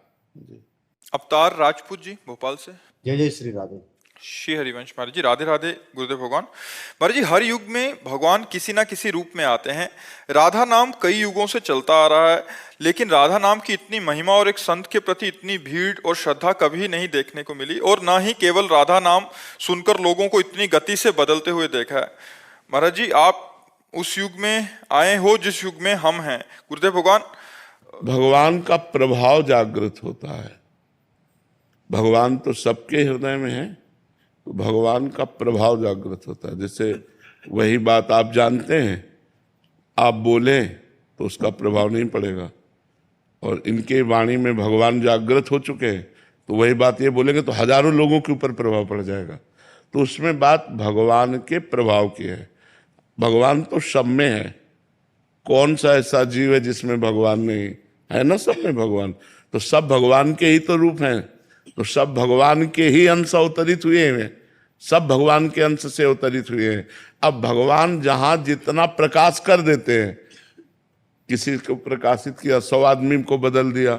अवतार राजपूत जी भोपाल से। जय जय श्री राधे। श्री हरिवंश महाराज जी, राधे राधे गुरुदेव भगवान। महाराज जी, हर युग में भगवान किसी ना किसी रूप में आते हैं। राधा नाम कई युगों से चलता आ रहा है, लेकिन राधा नाम की इतनी महिमा और एक संत के प्रति इतनी भीड़ और श्रद्धा कभी नहीं देखने को मिली, और ना ही केवल राधा नाम सुनकर लोगों को इतनी गति से बदलते हुए देखा है। महाराज जी, आप उस युग में आए हो जिस युग में हम हैं। गुरुदेव भगवान, भगवान का प्रभाव जागृत होता है। भगवान तो सबके हृदय में है, तो भगवान का प्रभाव जागृत होता है। जैसे वही बात आप जानते हैं, आप बोलें तो उसका प्रभाव नहीं पड़ेगा, और इनके वाणी में भगवान जागृत हो चुके हैं, तो वही बात ये बोलेंगे तो हजारों लोगों के ऊपर प्रभाव पड़ जाएगा। तो उसमें बात भगवान के प्रभाव की है। भगवान तो सब में है, कौन सा ऐसा जीव है जिसमें भगवान नहीं है? ना, सब में भगवान। तो सब भगवान के ही तो रूप हैं, तो सब भगवान के ही अंश अवतरित हुए हैं, सब भगवान के अंश से अवतरित हुए हैं। अब भगवान जहां जितना प्रकाश कर देते हैं, किसी को प्रकाशित किया 100 आदमी को बदल दिया,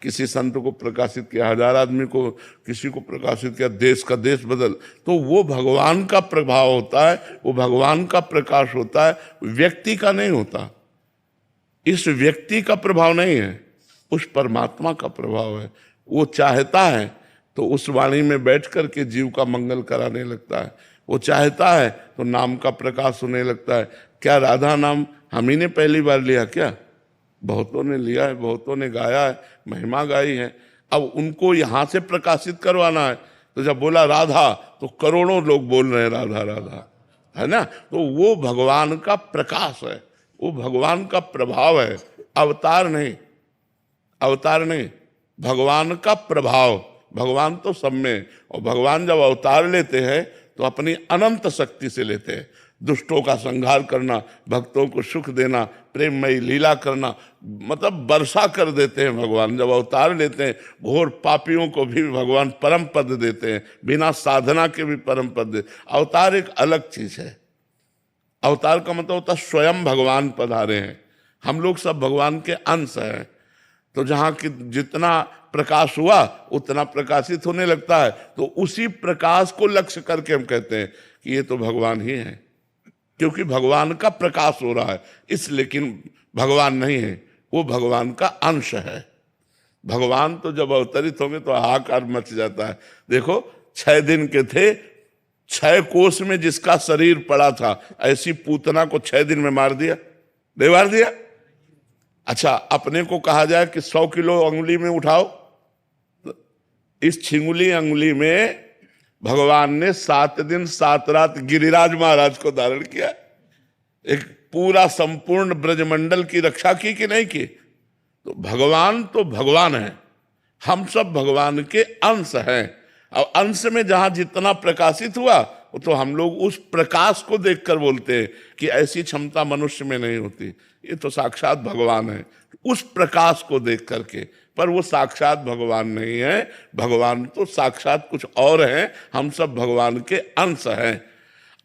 किसी संत को प्रकाशित किया 1000 आदमी को, किसी को प्रकाशित किया देश का देश बदल। तो वो भगवान का प्रभाव होता है, वो भगवान का प्रकाश होता है, व्यक्ति का नहीं होता। इस व्यक्ति का प्रभाव नहीं है, उस परमात्मा का प्रभाव है। वो चाहता है तो उस वाणी में बैठ कर के जीव का मंगल कराने लगता है। वो चाहता है तो नाम का प्रकाश होने लगता है। क्या राधा नाम हम ही ने पहली बार लिया क्या? बहुतों ने लिया है, बहुतों ने गाया है, महिमा गाई है। अब उनको यहां से प्रकाशित करवाना है, तो जब बोला राधा तो करोड़ों लोग बोल रहे हैं राधा राधा, है ना। तो वो भगवान का प्रकाश है, वो भगवान का प्रभाव है, अवतार नहीं, अवतार नहीं, भगवान का प्रभाव। भगवान तो सब में, और भगवान जब अवतार लेते हैं तो अपनी अनंत शक्ति से लेते हैं। दुष्टों का संहार करना, भक्तों को सुख देना, प्रेममयी लीला करना, मतलब वर्षा कर देते हैं भगवान जब अवतार लेते हैं। घोर पापियों को भी भगवान परम पद देते हैं, बिना साधना के भी परम पद देते। अवतार एक अलग चीज है। अवतार का मतलब होता है स्वयं भगवान पधारे हैं। हम लोग सब भगवान के अंश हैं, तो जहाँ की जितना प्रकाश हुआ उतना प्रकाशित होने लगता है, तो उसी प्रकाश को लक्ष्य करके हम कहते हैं कि ये तो भगवान ही है, क्योंकि भगवान का प्रकाश हो रहा है। इस लेकिन भगवान नहीं है, वो भगवान का अंश है। भगवान तो जब अवतरित होंगे तो हाहाकार मच जाता है। देखो 6 दिन के थे, 6 कोस में जिसका शरीर पड़ा था, ऐसी पूतना को 6 दिन में मार दिया, नहीं मार दिया। अच्छा, अपने को कहा जाए कि 100 किलो अंगुली में उठाओ, तो इस छिंगुली अंगुली में भगवान ने 7 दिन 7 रात गिरिराज महाराज को धारण किया। एक पूरा संपूर्ण ब्रजमंडल की रक्षा की कि नहीं की। तो भगवान है, हम सब भगवान के अंश हैं। अब अंश में जहां जितना प्रकाशित हुआ, तो हम लोग उस प्रकाश को देखकर बोलते हैं कि ऐसी क्षमता मनुष्य में नहीं होती, ये तो साक्षात भगवान है। उस प्रकाश को देख करके, पर वो साक्षात भगवान नहीं है, भगवान तो साक्षात कुछ और है। हम सब भगवान के अंश हैं।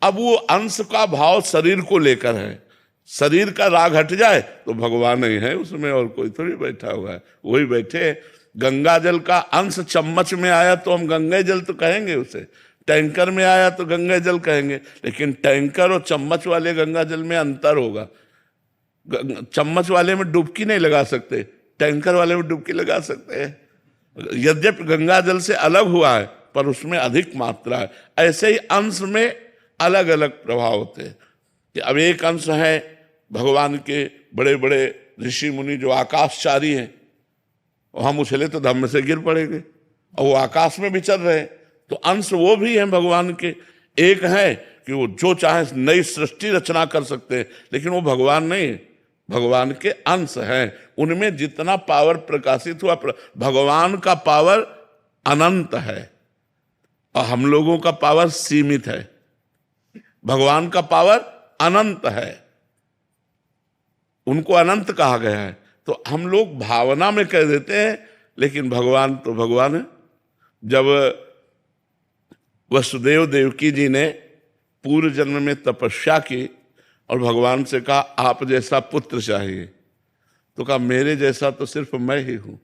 अब वो अंश का भाव शरीर को लेकर है। शरीर का राग हट जाए तो भगवान ही है उसमें, और कोई थोड़ी बैठा हुआ है, वही बैठे। गंगा जल का अंश चम्मच में आया तो हम गंगा जल तो कहेंगे उसे, टैंकर में आया तो गंगा जल कहेंगे, लेकिन टैंकर और चम्मच वाले गंगा जल में अंतर होगा। चम्मच वाले में डुबकी नहीं लगा सकते, टैंकर वाले में डुबकी लगा सकते हैं। यद्यपि गंगा जल से अलग हुआ है, पर उसमें अधिक मात्रा है। ऐसे ही अंश में अलग अलग प्रभाव होते हैं। कि अब एक अंश है भगवान के बड़े बड़े ऋषि मुनि जो आकाशचारी हैं, हम उछले तो धम्म से गिर पड़ेंगे, और वो आकाश में विचर रहे, तो अंश वो भी हैं भगवान के। एक है कि वो जो चाहे नई सृष्टि रचना कर सकते हैं, लेकिन वो भगवान नहीं, भगवान के अंश हैं। उनमें जितना पावर प्रकाशित हुआ, भगवान का पावर अनंत है और हम लोगों का पावर सीमित है। भगवान का पावर अनंत है, उनको अनंत कहा गया है। तो हम लोग भावना में कह देते हैं, लेकिन भगवान तो भगवान है। जब वसुदेव देवकी जी ने पूर्व जन्म में तपस्या की और भगवान से कहा आप जैसा पुत्र चाहिए, तो कहा मेरे जैसा तो सिर्फ मैं ही हूं,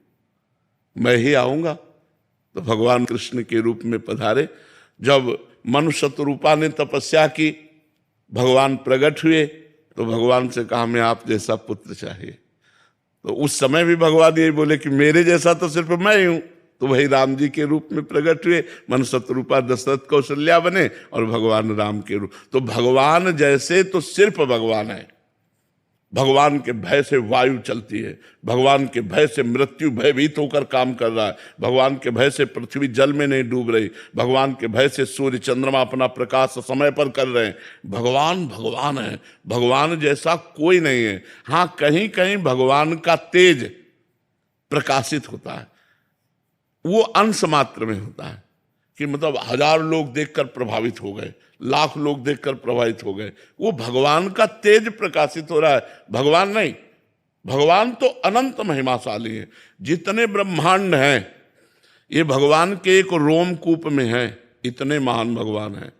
मैं ही आऊंगा। तो भगवान कृष्ण के रूप में पधारे। जब मनुष्य शतरूपा ने तपस्या की, भगवान प्रकट हुए, तो भगवान से कहा हमें आप जैसा पुत्र चाहिए। तो उस समय भी भगवान यही बोले कि मेरे जैसा तो सिर्फ मैं ही हूं। तो वही राम जी के रूप में प्रकट हुए, मनुष्य शतरूपा दशरथ कौशल्या बने और भगवान राम के रूप। तो भगवान जैसे तो सिर्फ भगवान है। भगवान के भय से वायु चलती है, भगवान के भय से मृत्यु भयभीत होकर काम कर रहा है, भगवान के भय से पृथ्वी जल में नहीं डूब रही, भगवान के भय से सूर्य चंद्रमा अपना प्रकाश समय पर कर रहे हैं। भगवान भगवान है, भगवान जैसा कोई नहीं है। हाँ, कहीं कहीं भगवान का तेज प्रकाशित होता है, वो अंश मात्र में होता है कि मतलब 1000 लोग देखकर प्रभावित हो गए, लाख लोग देखकर प्रभावित हो गए, वो भगवान का तेज प्रकाशित हो रहा है, भगवान नहीं। भगवान तो अनंत महिमाशाली है। जितने ब्रह्मांड हैं ये भगवान के एक रोमकूप में है, इतने महान भगवान हैं।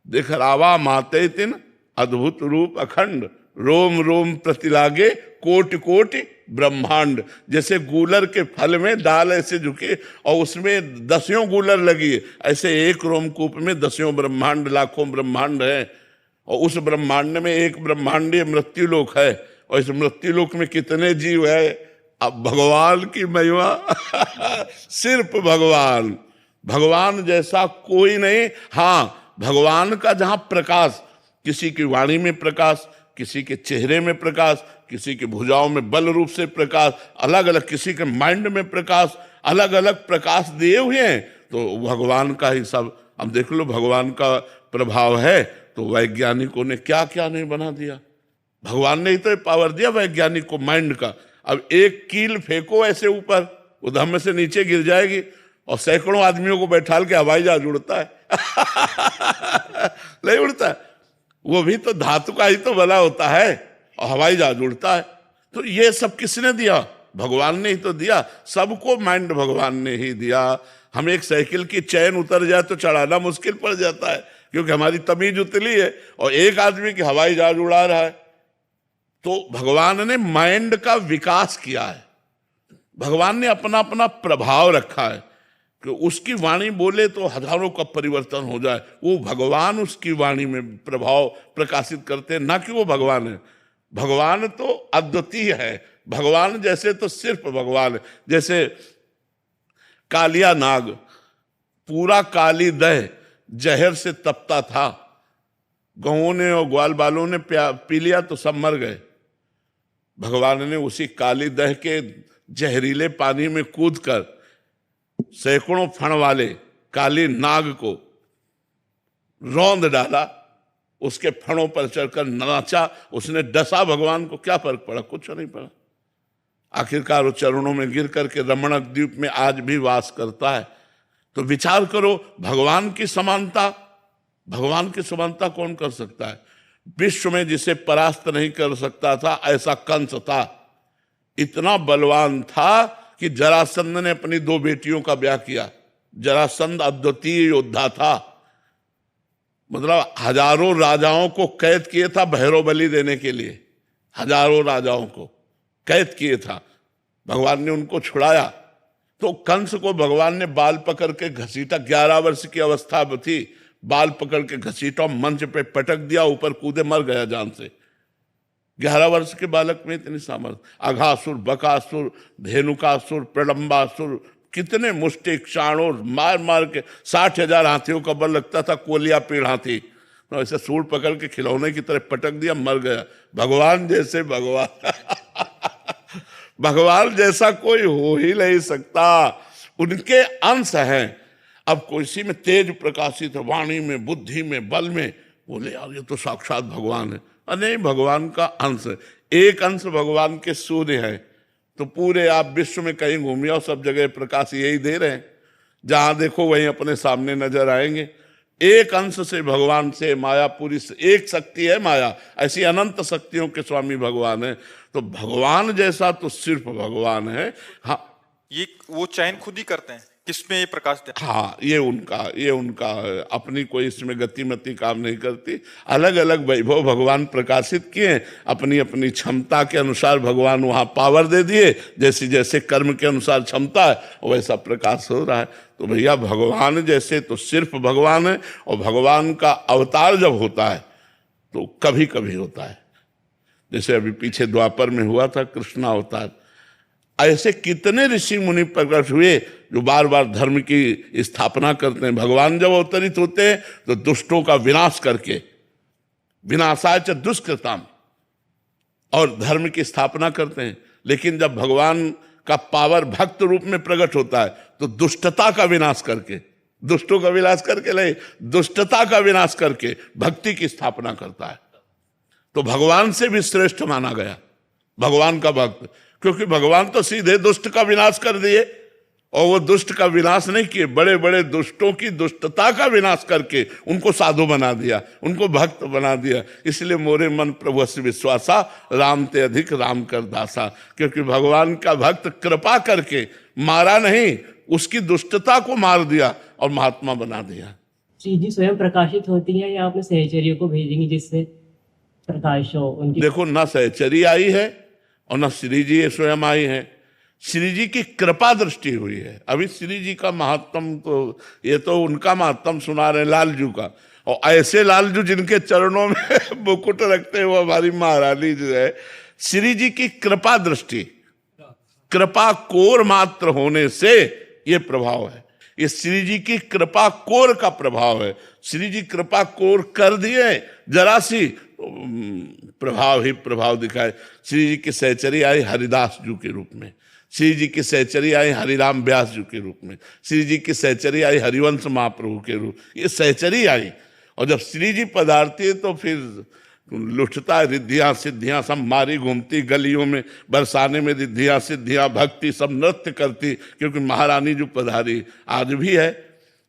देख रावा माते तिन अद्भुत रूप अखंड, रोम रोम प्रतिलागे कोटि कोटि ब्रह्मांड। जैसे गूलर के फल में दाल ऐसे झुके और उसमें 10 गूलर लगी, ऐसे एक रोमकूप में 10 ब्रह्मांड, लाखों ब्रह्मांड है। और उस ब्रह्मांड में एक ब्रह्मांडीय मृत्युलोक है, और इस मृत्युलोक में कितने जीव है। अब भगवान की महिमा सिर्फ भगवान, भगवान जैसा कोई नहीं। हाँ, भगवान का जहां प्रकाश, किसी की वाणी में प्रकाश, किसी के चेहरे में प्रकाश, किसी के भुजाओं में बल रूप से प्रकाश, अलग अलग, किसी के माइंड में प्रकाश, अलग अलग प्रकाश दिए हुए हैं। तो भगवान का ही सब, अब देख लो भगवान का प्रभाव है तो वैज्ञानिकों ने क्या क्या नहीं बना दिया। भगवान ने ही तो पावर दिया वैज्ञानिक को माइंड का। अब एक कील फेंको ऐसे ऊपर, वो धम्म से नीचे गिर जाएगी और सैकड़ों आदमियों को बैठाल के हवाई जहाज उड़ता है नहीं उड़ता है, वो भी तो धातु का ही तो बना होता है और हवाई जहाज उड़ता है। तो ये सब किसने दिया? भगवान ने ही तो दिया। सबको माइंड भगवान ने ही दिया। हम एक साइकिल की चैन उतर जाए तो चढ़ाना मुश्किल पड़ जाता है, क्योंकि हमारी तमीज उतली है, और एक आदमी की हवाई जहाज उड़ा रहा है। तो भगवान ने माइंड का विकास किया है। भगवान ने अपना अपना प्रभाव रखा है कि उसकी वाणी बोले तो हजारों का परिवर्तन हो जाए। वो भगवान उसकी वाणी में प्रभाव प्रकाशित करते हैं, ना कि वो भगवान है। भगवान तो अद्वितीय है। भगवान जैसे तो सिर्फ भगवान है। जैसे कालिया नाग पूरा काली दह जहर से तपता था, गौं ने और ग्वाल बालों ने पी लिया तो सब मर गए। भगवान ने उसी काली दह के जहरीले पानी में कूदकर सैकड़ों फण वाले काली नाग को रौंद डाला, उसके फणों पर चढ़कर नाचा, उसने डसा। भगवान को क्या फर्क पड़ा? कुछ नहीं पड़ा। आखिरकार वो चरणों में गिर करके रमणक द्वीप में आज भी वास करता है। तो विचार करो, भगवान की समानता, भगवान की समानता कौन कर सकता है? विश्व में जिसे परास्त नहीं कर सकता था ऐसा कंस था। इतना बलवान था कि जरासंध ने अपनी 2 बेटियों का ब्याह किया। जरासंध अद्वितीय योद्धा था, मतलब हजारों राजाओं को कैद किए था भैरव बलि देने के लिए। हजारों राजाओं को कैद किए था, भगवान ने उनको छुड़ाया। तो कंस को भगवान ने बाल पकड़ के घसीटा, 11 वर्ष की अवस्था थी, बाल पकड़ के घसीटा, मंच पे पटक दिया, ऊपर कूदे, मर गया जान से। 11 वर्ष के बालक में इतनी सामर्थ्य। अघासुर, बकासुर, धेनुकासुर, प्रलंबासुर, कितने मुष्टिक क्षाणों मार मार के 60,000 हाथियों का बल लगता था, कोलिया पीड़ हाथी, तो ऐसे सूर पकड़ के खिलौने की तरह पटक दिया, मर गया। भगवान जैसे भगवान भगवान जैसा कोई हो ही नहीं सकता। उनके अंश हैं। अब किसी में तेज प्रकाशित है, वाणी में, बुद्धि में, बल में, बोले यार ये तो साक्षात भगवान है। नहीं, भगवान का अंश है। एक अंश भगवान के सूर्य है, तो पूरे आप विश्व में कहीं घूमिए और सब जगह प्रकाश यही दे रहे हैं। जहां देखो वहीं अपने सामने नजर आएंगे। एक अंश से भगवान से माया पूरी, एक शक्ति है माया, ऐसी अनंत शक्तियों के स्वामी भगवान है। तो भगवान जैसा तो सिर्फ भगवान है। हाँ, ये वो चयन खुद ही करते हैं किसमें ये प्रकाश दे। हाँ, ये उनका अपनी कोई इसमें गतिमति काम नहीं करती। अलग अलग वैभव भगवान प्रकाशित किए, अपनी अपनी क्षमता के अनुसार भगवान वहाँ पावर दे दिए। जैसे जैसे कर्म के अनुसार क्षमता है वैसा प्रकाश हो रहा है। तो भैया भगवान जैसे तो सिर्फ भगवान है, और भगवान का अवतार जब होता है तो कभी कभी होता है। जैसे अभी पीछे द्वापर में हुआ था कृष्ण अवतार। ऐसे कितने ऋषि मुनि प्रकट हुए जो बार बार धर्म की स्थापना करते हैं। भगवान जब अवतरित होते हैं तो दुष्टों का विनाश करके, विनाशाय च दुष्कृताम, और धर्म की स्थापना करते हैं। लेकिन जब भगवान का पावर भक्त रूप में प्रकट होता है तो दुष्टता का विनाश करके, दुष्टों का विनाश करके नहीं, दुष्टता का विनाश करके भक्ति की स्थापना करता है। तो भगवान से भी श्रेष्ठ माना गया भगवान का भक्त, क्योंकि भगवान तो सीधे दुष्ट का विनाश कर दिए, और वो दुष्ट का विनाश नहीं किए, बड़े बड़े दुष्टों की दुष्टता का विनाश करके उनको साधु बना दिया, उनको भक्त बना दिया। इसलिए मोरे मन प्रभु से विश्वासा, राम ते अधिक राम कर दासा। क्योंकि भगवान का भक्त कृपा करके मारा नहीं, उसकी दुष्टता को मार दिया और महात्मा बना दिया। श्री जी स्वयं प्रकाशित होती है या अपने सहचर्यों को भेजेंगी जिससे प्रकाश हो उनकी? देखो, ना सहचरी आई है और ना श्री जी स्वयं आई है। श्री जी की कृपा दृष्टि हुई है। अभी श्री जी का महात्म तो ये तो उनका महात्म सुना रहे लालजू का, और ऐसे लालजू जिनके चरणों में मुकुट रखते हुए हमारी महारानी जो है। श्री जी की कृपा दृष्टि, कृपा कोर मात्र होने से ये प्रभाव है। ये श्री जी की कृपा कोर का प्रभाव है। श्री जी कृपा कोर कर दिए, जरा सी प्रभाव ही प्रभाव दिखाए। श्री जी की सहचरी आई हरिदास जी के रूप में, श्री जी की सहचरी आई हरिराम व्यास जी के रूप में, श्री जी की सहचरी आई हरिवंश महाप्रभु के रूप, ये सहचरी आई। और जब श्री जी पधारती है तो फिर लुटता रिद्धियां सिद्धियां सब मारी घूमती गलियों में, बरसाने में रिद्धियां सिद्धियां, भक्ति सब नृत्य करती, क्योंकि महारानी जो पधारी आज भी है,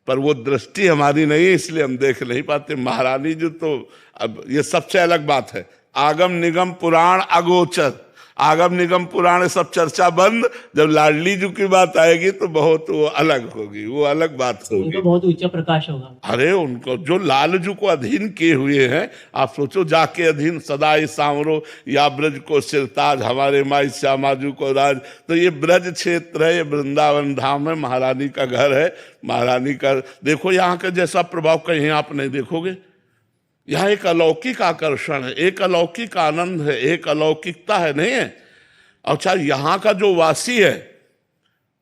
पर वो दृष्टि हमारी नहीं है इसलिए हम देख नहीं पाते। महारानी जो तो अब ये सबसे अलग बात है। आगम निगम पुराण अगोचर, आगम निगम पुराण सब चर्चा बंद। जब लाडली जी की बात आएगी तो बहुत वो अलग होगी, वो अलग बात होगी। उनको बहुत ऊंचा प्रकाश होगा। अरे उनको जो लाल जी को अधीन किए हुए हैं, आप सोचो, जाके अधीन सदाई सांवरो या ब्रज को सिरताज, हमारे माई श्यामाजू को राज। तो ये ब्रज क्षेत्र है, ये वृंदावन धाम है, महारानी का घर है, महारानी का। देखो यहाँ का जैसा प्रभाव कहीं आप नहीं देखोगे। यहाँ एक अलौकिक आकर्षण है, एक अलौकिक आनंद है, एक अलौकिकता है, नहीं है। और चाहे यहाँ का जो वासी है,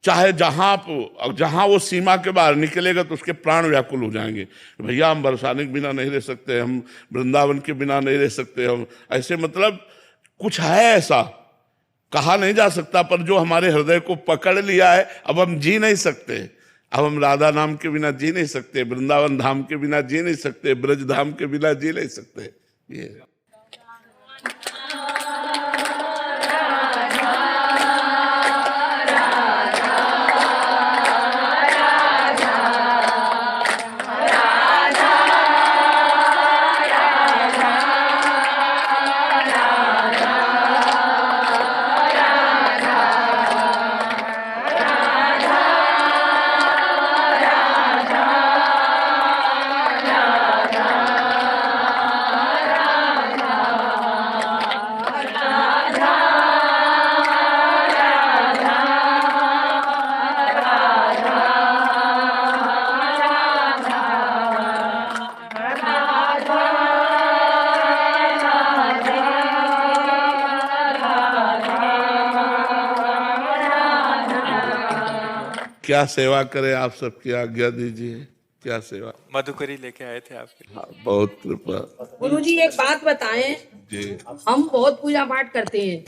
चाहे जहाँ वो सीमा के बाहर निकलेगा तो उसके प्राण व्याकुल हो जाएंगे। भैया हम बरसाने के बिना नहीं रह सकते, हम वृंदावन के बिना नहीं रह सकते, हम ऐसे, मतलब कुछ है ऐसा, कहा नहीं जा सकता, पर जो हमारे हृदय को पकड़ लिया है, अब हम जी नहीं सकते। अब हम राधा नाम के बिना जी नहीं सकते, वृंदावन धाम के बिना जी नहीं सकते, ब्रज धाम के बिना जी नहीं सकते। ये क्या सेवा करें, आप सबकी आज्ञा दीजिए। क्या सेवा? मधुकरी लेके आए थे आपके लिए। हाँ, बहुत कृपा। गुरुजी एक बात बताएं, जी हम बहुत पूजा पाठ करते हैं,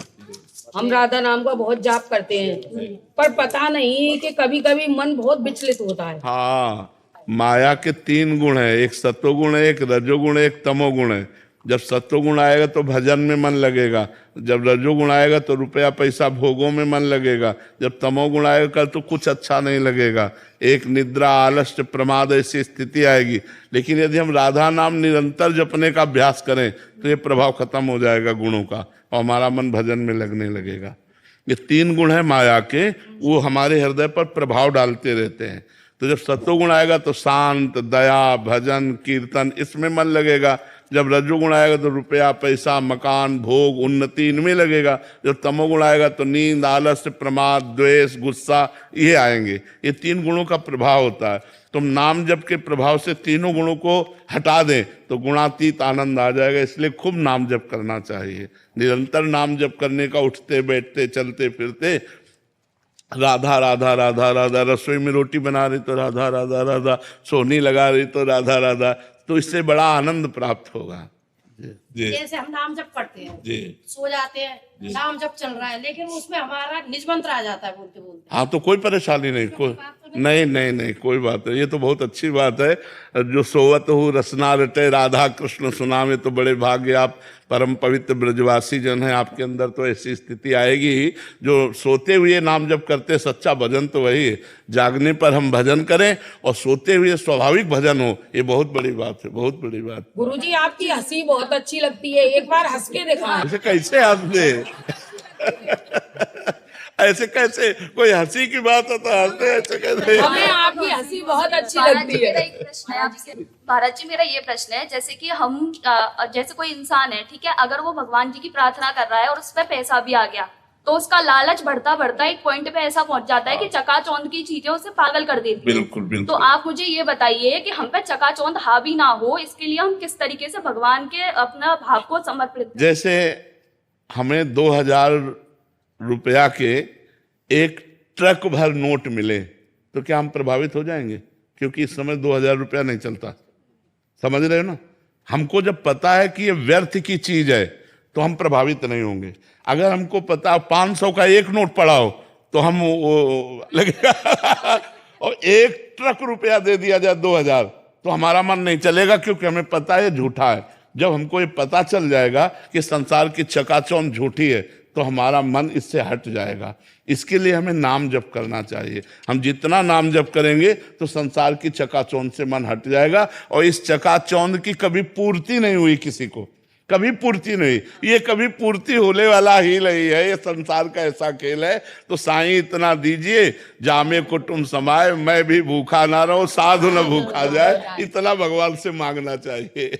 हम राधा नाम का बहुत जाप करते हैं, पर पता नहीं कि कभी कभी मन बहुत विचलित होता है। हाँ, माया के 3 गुण है, एक सत्वगुण है, एक रजोगुण है, एक तमोगुण है। जब सत्वगुण आएगा तो भजन में मन लगेगा, जब रजोगुण आएगा तो रुपया पैसा भोगों में मन लगेगा, जब तमोगुण आएगा तो कुछ अच्छा नहीं लगेगा, एक निद्रा आलस्य प्रमाद ऐसी स्थिति आएगी। लेकिन यदि हम राधा नाम निरंतर जपने का अभ्यास करें तो ये प्रभाव खत्म हो जाएगा गुणों का, और हमारा मन भजन में लगने लगेगा। ये 3 गुण है माया के, वो हमारे हृदय पर प्रभाव डालते रहते हैं। तो जब सत्वगुण आएगा तो शांत, दया, भजन, कीर्तन, इसमें मन लगेगा। जब रजोगुण आएगा तो रुपया पैसा मकान भोग उन्नति इनमें लगेगा। जब तमोगुण आएगा तो नींद आलस्य प्रमाद द्वेष गुस्सा ये आएंगे। ये 3 गुणों का प्रभाव होता है। तुम नाम जप के प्रभाव से तीनों गुणों को हटा दें तो गुणातीत आनंद आ जाएगा। इसलिए खूब नाम जप करना चाहिए, निरंतर नाम जप करने का, उठते बैठते चलते फिरते राधा राधा राधा राधा, रसोई में रोटी बना रही तो राधा राधा राधा, सोनी लगा रही तो राधा राधा, तो इससे बड़ा आनंद प्राप्त होगा। जी जैसे हम नाम जप करते हैं, जी सो जाते हैं, नाम जप चल रहा है, लेकिन उसमें हमारा निज मंत्र आ जाता है बोलते बोलते। हाँ, तो कोई परेशानी नहीं, कोई नहीं नहीं नहीं कोई बात नहीं। ये तो बहुत अच्छी बात है। जो सोवत हो रसना रटे राधा कृष्ण सुना में, तो बड़े भाग्य आप, परम पवित्र ब्रजवासी जन है, आपके अंदर तो ऐसी स्थिति आएगी ही। जो सोते हुए नाम जप करते, सच्चा भजन तो वही है। जागने पर हम भजन करें और सोते हुए स्वाभाविक भजन हो, ये बहुत बड़ी बात है, बहुत बड़ी बात। गुरुजी आपकी हंसी बहुत अच्छी लगती है, एक बार हंस के दिखाएं। ऐसे कैसे हंस दे ऐसे कैसे, कोई हंसी की बात हो तो हंसते, ऐसे कैसे? हमें आपकी हंसी बहुत अच्छी लगती है। भारत जी मेरा ये प्रश्न है, जैसे कि हम जैसे कोई इंसान है, ठीक है, अगर वो भगवान जी की प्रार्थना कर रहा है और उस पर पैसा भी आ गया, तो उसका लालच बढ़ता बढ़ता एक पॉइंट पे ऐसा पहुंच जाता है कि चकाचौंध की चीजें उसे पागल कर देती है। बिल्कुल बिल्कुल। तो आप मुझे ये बताइए कि हम पे चकाचौंध हावी ना हो, इसके लिए हम किस तरीके से भगवान के अपना भाव को समर्पित। जैसे हमें 2000 रुपया के एक ट्रक भर नोट मिले, तो क्या हम प्रभावित हो जाएंगे? क्योंकि इस समय 2000 रुपया नहीं चलता, समझ रहे हो ना? हमको जब पता है कि ये व्यर्थ की चीज है तो हम प्रभावित नहीं होंगे। अगर हमको पता 500 का एक नोट पड़ा हो तो हम लगेगा और एक ट्रक रुपया दे दिया जाए 2000 तो हमारा मन नहीं चलेगा, क्योंकि हमें पता है झूठा है। जब हमको ये पता चल जाएगा कि संसार की चकाचौंध झूठी है तो हमारा मन इससे हट जाएगा। इसके लिए हमें नाम जप करना चाहिए। हम जितना नाम जप करेंगे तो संसार की चकाचौंध से मन हट जाएगा। और इस चकाचौंध की कभी पूर्ति नहीं हुई, किसी को कभी पूर्ति नहीं, ये कभी पूर्ति होने वाला ही नहीं है। ये संसार का ऐसा खेल है। तो साईं इतना दीजिए, जामे कुटुंब समाए, मैं भी भूखा ना रहूं, साधु न भूखा जाए, इतना भगवान से मांगना चाहिए।